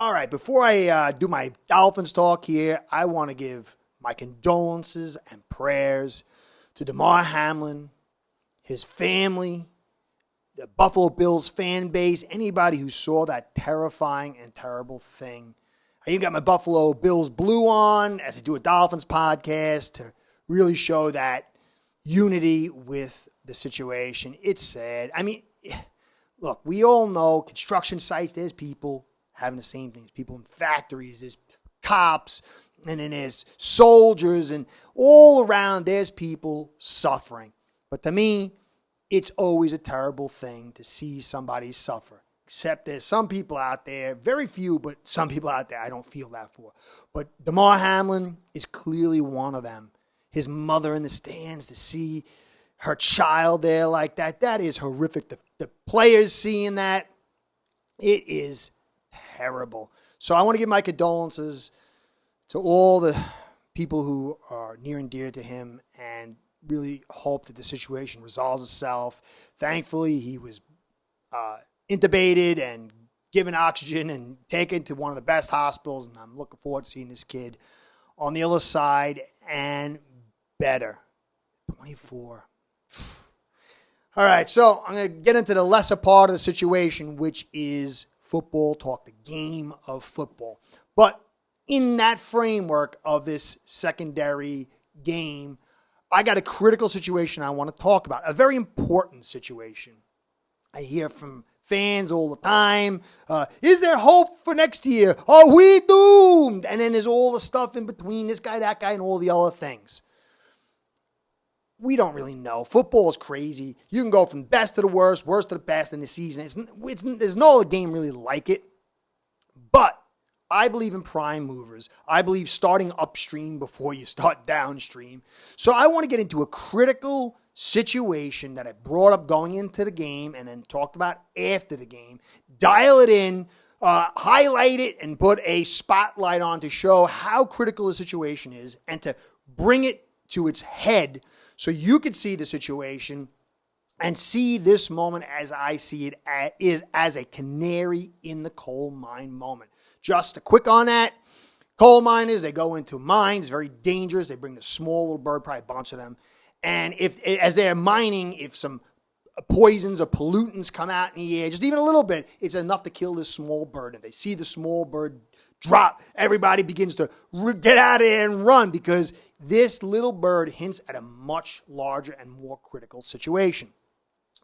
All right, before I do my Dolphins talk here, I want to give my condolences and prayers to Damar Hamlin, his family, the Buffalo Bills fan base, anybody who saw that terrifying and terrible thing. I even got my Buffalo Bills blue on as I do a Dolphins podcast to really show that unity with the situation. It's sad. I mean, look, we all know construction sites, there's people having the same things. People in factories, there's cops, and then there's soldiers, and all around there's people suffering. But to me, it's always a terrible thing to see somebody suffer. Except there's some people out there, very few, but some people out there I don't feel that for. But Damar Hamlin is clearly one of them. His mother in the stands, to see her child there like that is horrific. The players seeing that, it is terrible. So I want to give my condolences to all the people who are near and dear to him and really hope that the situation resolves itself. Thankfully, he was intubated and given oxygen and taken to one of the best hospitals, and I'm looking forward to seeing this kid on the other side and better. 24. All right, so I'm going to get into the lesser part of the situation, which is football talk, the game of football. But in that framework of this secondary game, I got a critical situation I want to talk about, a very important situation. I hear from fans all the time, is there hope for next year? Are we doomed? And then there's all the stuff in between, this guy, that guy, and all the other things. We don't really know. Football is crazy. You can go from best to the worst to the best in the season. There's no other game really like it. But I believe in prime movers. I believe starting upstream before you start downstream. So I want to get into a critical situation that I brought up going into the game and then talked about after the game. Dial it in, highlight it, and put a spotlight on to show how critical the situation is and to bring it to its head so you could see the situation and see this moment as I see it is as a canary in the coal mine moment. Just a quick on that. Coal miners, they go into mines, very dangerous. They bring the small little bird, probably a bunch of them. And as they're mining, if some poisons or pollutants come out in the air, just even a little bit, it's enough to kill this small bird. If they see the small bird drop, everybody begins to get out of there and run because this little bird hints at a much larger and more critical situation.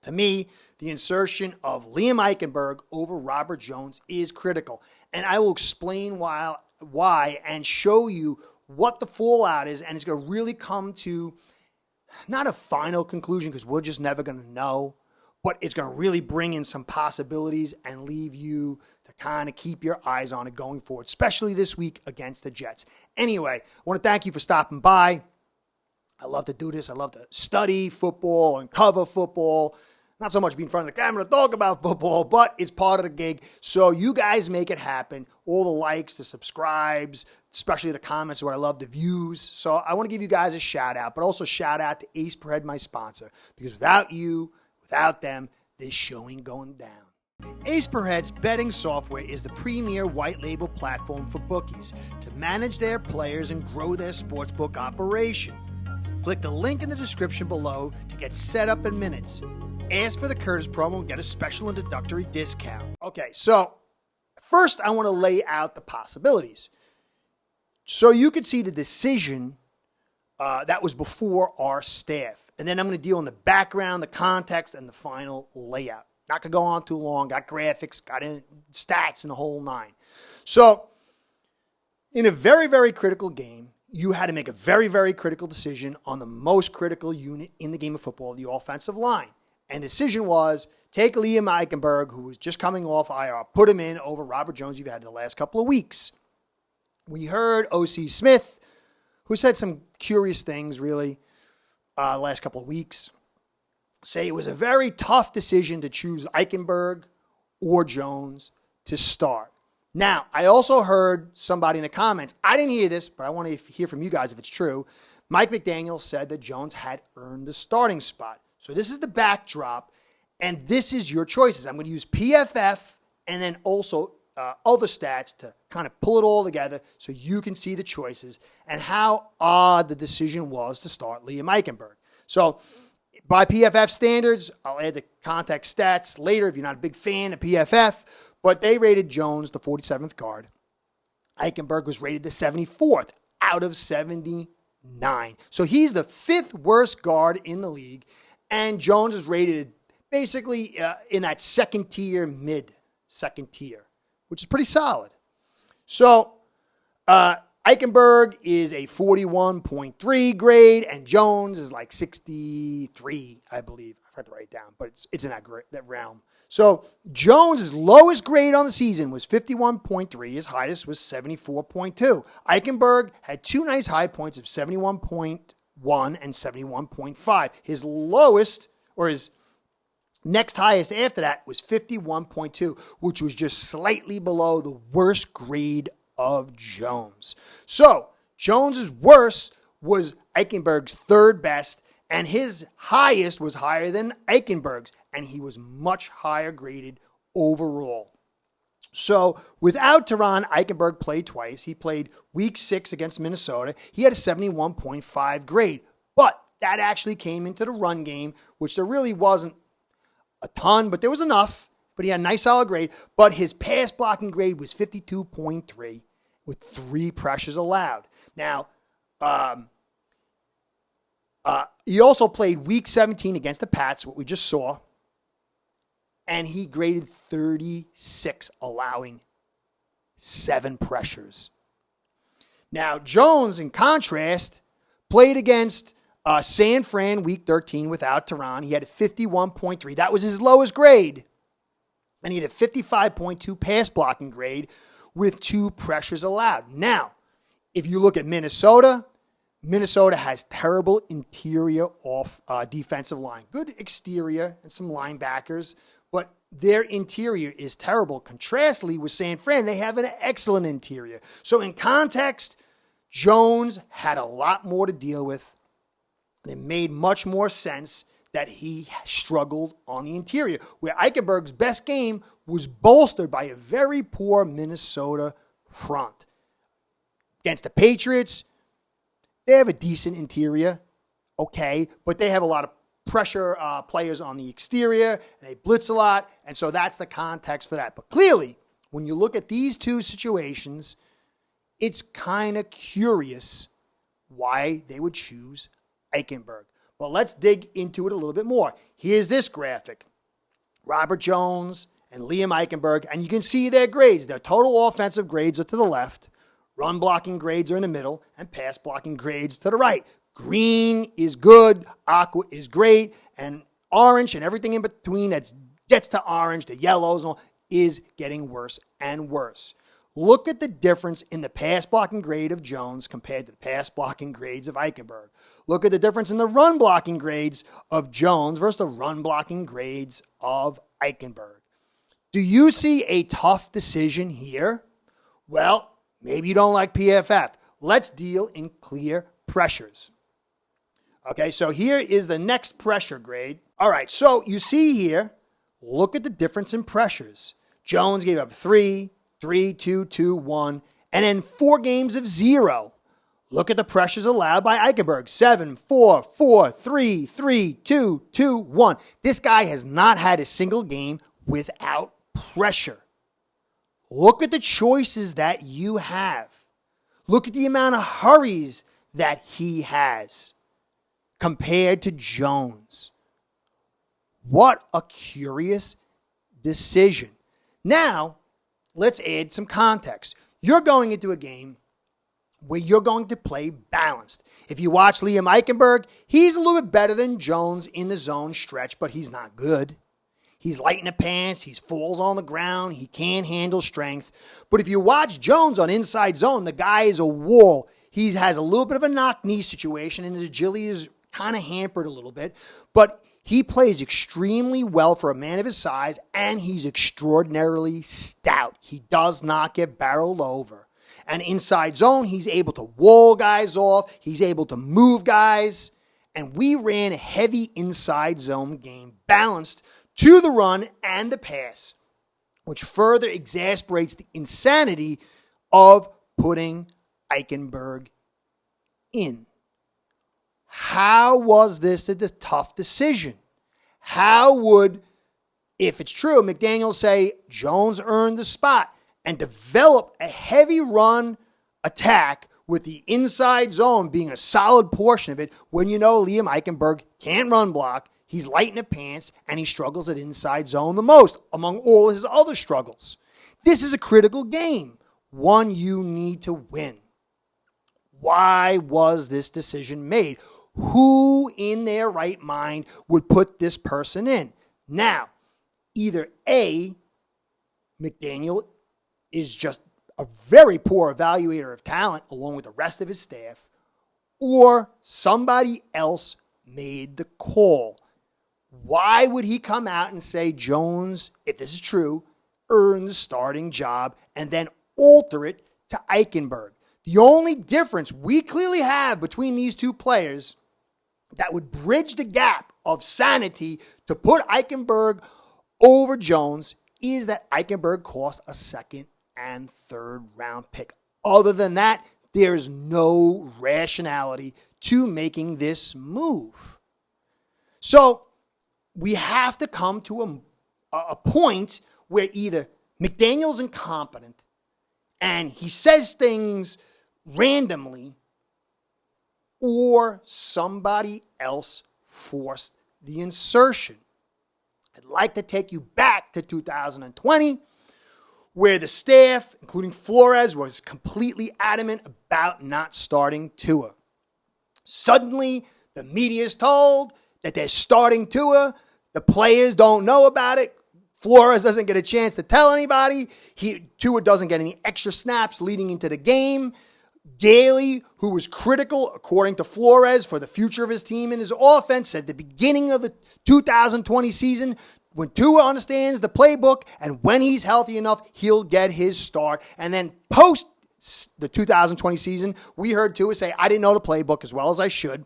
To me, the insertion of Liam Eichenberg over Robert Jones is critical. And I will explain why and show you what the fallout is. And it's going to really come to not a final conclusion because we're just never going to know. But it's going to really bring in some possibilities and leave you to kind of keep your eyes on it going forward, especially this week against the Jets. Anyway, I want to thank you for stopping by. I love to do this. I love to study football and cover football. Not so much be in front of the camera to talk about football, but it's part of the gig. So you guys make it happen. All the likes, the subscribes, especially the comments where I love the views. So I want to give you guys a shout out, but also shout out to Ace Per Head, my sponsor, because without you, without them, this show ain't going down. Ace Per Head's betting software is the premier white label platform for bookies to manage their players and grow their sportsbook operation. Click the link in the description below to get set up in minutes. Ask for the Curtis promo and get a special introductory discount. Okay, so first I want to lay out the possibilities. So you could see the decision that was before our staff. And then I'm going to deal in the background, the context, and the final layout. Not going to go on too long. Got graphics, got in stats, and the whole nine. So in a very, very critical game, you had to make a very, very critical decision on the most critical unit in the game of football, the offensive line. And the decision was take Liam Eichenberg, who was just coming off IR, put him in over Robert Jones you've had the last couple of weeks. We heard O.C. Smith, who said some curious things, really, the last couple of weeks, say it was a very tough decision to choose Eichenberg or Jones to start. Now, I also heard somebody in the comments, I didn't hear this, but I want to hear from you guys if it's true. Mike McDaniel said that Jones had earned the starting spot. So this is the backdrop, and this is your choices. I'm going to use PFF and then also other stats to kind of pull it all together so you can see the choices and how odd the decision was to start Liam Eichenberg. So by PFF standards, I'll add the context stats later if you're not a big fan of PFF, but they rated Jones the 47th guard. Eichenberg was rated the 74th out of 79. So he's the 5th worst guard in the league, and Jones is rated basically in that second tier, mid-second tier, which is pretty solid. So Eichenberg is a 41.3 grade, and Jones is like 63, I believe. I forgot to write it down, but it's in that realm. So Jones' lowest grade on the season was 51.3. His highest was 74.2. Eichenberg had two nice high points of 71.1 and 71.5. His lowest, or his next highest after that, was 51.2, which was just slightly below the worst grade of Jones. So Jones's worst was Eichenberg's third best, and his highest was higher than Eichenberg's, and he was much higher graded overall. So without Tehran, Eichenberg played twice. He played week 6 against Minnesota. He had a 71.5 grade, but that actually came into the run game, which there really wasn't a ton, but there was enough. But he had a nice solid grade. But his pass blocking grade was 52.3 with 3 pressures allowed. Now, he also played week 17 against the Pats, what we just saw, and he graded 36, allowing 7 pressures. Now, Jones, in contrast, played against San Fran week 13 without Tehran. He had a 51.3. That was his lowest grade. And he had a 55.2 pass blocking grade with 2 pressures allowed. Now, if you look at Minnesota has terrible interior defensive line. Good exterior and some linebackers, but their interior is terrible. Contrastly, with San Fran, they have an excellent interior. So in context, Jones had a lot more to deal with, and it made much more sense that he struggled on the interior, where Eichenberg's best game was bolstered by a very poor Minnesota front. Against the Patriots, they have a decent interior, okay, but they have a lot of pressure players on the exterior, and they blitz a lot, and so that's the context for that. But clearly, when you look at these two situations, it's kind of curious why they would choose Eichenberg. But let's dig into it a little bit more. Here's this graphic. Robert Jones and Liam Eichenberg, and you can see their grades. Their total offensive grades are to the left. Run blocking grades are in the middle, and pass blocking grades to the right. Green is good, aqua is great, and orange and everything in between that gets to orange, the yellows, and all, is getting worse and worse. Look at the difference in the pass blocking grade of Jones compared to the pass blocking grades of Eichenberg. Look at the difference in the run blocking grades of Jones versus the run blocking grades of Eichenberg. Do you see a tough decision here? Well, maybe you don't like PFF. Let's deal in clear pressures. Okay, so here is the next pressure grade. All right, so you see here, look at the difference in pressures. Jones gave up 3, 3, 2, 2, 1, and then 4 games of 0. Look at the pressures allowed by Eichenberg. 7, 4, 4, 3, 3, 2, 2, 1. This guy has not had a single game without pressure. Look at the choices that you have. Look at the amount of hurries that he has compared to Jones. What a curious decision. Now, let's add some context. You're going into a game where you're going to play balanced. If you watch Liam Eichenberg, he's a little bit better than Jones in the zone stretch, but he's not good. He's light in the pants. He falls on the ground. He can't handle strength. But if you watch Jones on inside zone, the guy is a wall. He has a little bit of a knock-knee situation, and his agility is kind of hampered a little bit. But he plays extremely well for a man of his size, and he's extraordinarily stout. He does not get barreled over. And inside zone, he's able to wall guys off. He's able to move guys. And we ran a heavy inside zone game, balanced to the run and the pass. which further exasperates the insanity of putting Eichenberg in. How was this a tough decision? How would, if it's true, McDaniel say Jones earned the spot and develop a heavy run attack with the inside zone being a solid portion of it when you know Liam Eichenberg can't run block, he's light in the pants, and he struggles at inside zone the most among all his other struggles? This is a critical game, one you need to win. Why was this decision made? Who in their right mind would put this person in? Now, either A, McDaniel is just a very poor evaluator of talent along with the rest of his staff, or somebody else made the call. Why would he come out and say Jones, if this is true, earned the starting job and then alter it to Eichenberg? The only difference we clearly have between these two players that would bridge the gap of sanity to put Eichenberg over Jones is that Eichenberg cost a second and third round pick. Other than that, there's no rationality to making this move. So we have to come to a point where either McDaniel's incompetent and he says things randomly, or somebody else forced the insertion. I'd like to take you back to 2020, where the staff, including Flores, was completely adamant about not starting Tua. Suddenly, the media is told that they're starting Tua. The players don't know about it. Flores doesn't get a chance to tell anybody. Tua doesn't get any extra snaps leading into the game. Gailey, who was critical, according to Flores, for the future of his team and his offense, said at the beginning of the 2020 season, when Tua understands the playbook and when he's healthy enough, he'll get his start. And then post the 2020 season, we heard Tua say, I didn't know the playbook as well as I should,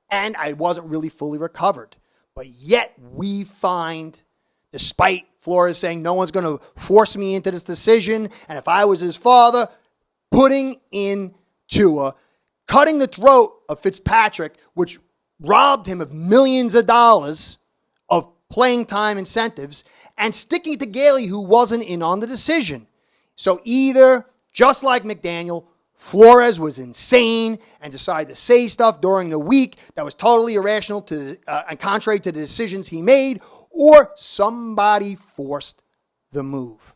and I wasn't really fully recovered. But yet we find, despite Flores saying no one's going to force me into this decision, and if I was his father, putting in Tua, cutting the throat of Fitzpatrick, which robbed him of millions of dollars of playing time incentives, and sticking to Gailey, who wasn't in on the decision. So either, just like McDaniel, Flores was insane and decided to say stuff during the week that was totally irrational and contrary to the decisions he made, or somebody forced the move.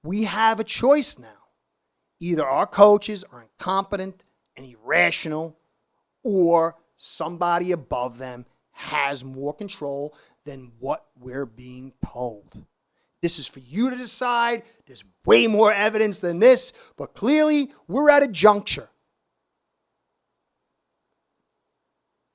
We have a choice now. Either our coaches are incompetent and irrational, or somebody above them has more control than what we're being told. This is for you to decide. There's way more evidence than this, but clearly we're at a juncture.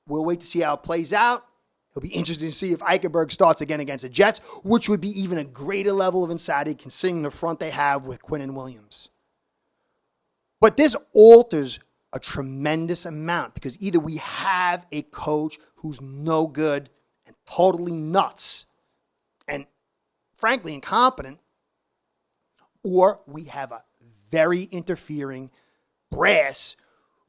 We'll wait to see how it plays out. It'll be interesting to see if Eichenberg starts again against the Jets, which would be even a greater level of insanity considering the front they have with Quinn and Williams. But this alters a tremendous amount because either we have a coach who's no good and totally nuts and frankly incompetent, or we have a very interfering brass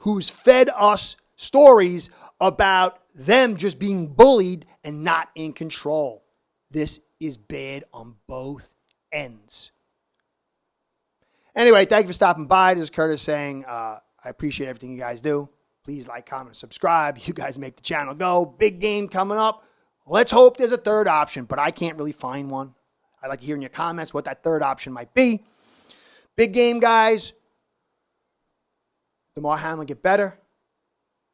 who's fed us stories about them just being bullied and not in control. This is bad on both ends. Anyway, thank you for stopping by. This is Curtis saying I appreciate everything you guys do. Please like, comment, and subscribe. You guys make the channel go. Big game coming up. Let's hope there's a third option, but I can't really find one. I'd like to hear in your comments what that third option might be. Big game, guys. Damar Hamlin get better.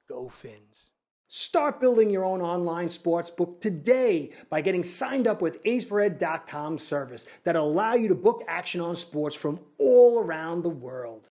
Go Fins. Start building your own online sportsbook today by getting signed up with aceperhead.com service that'll allow you to book action on sports from all around the world.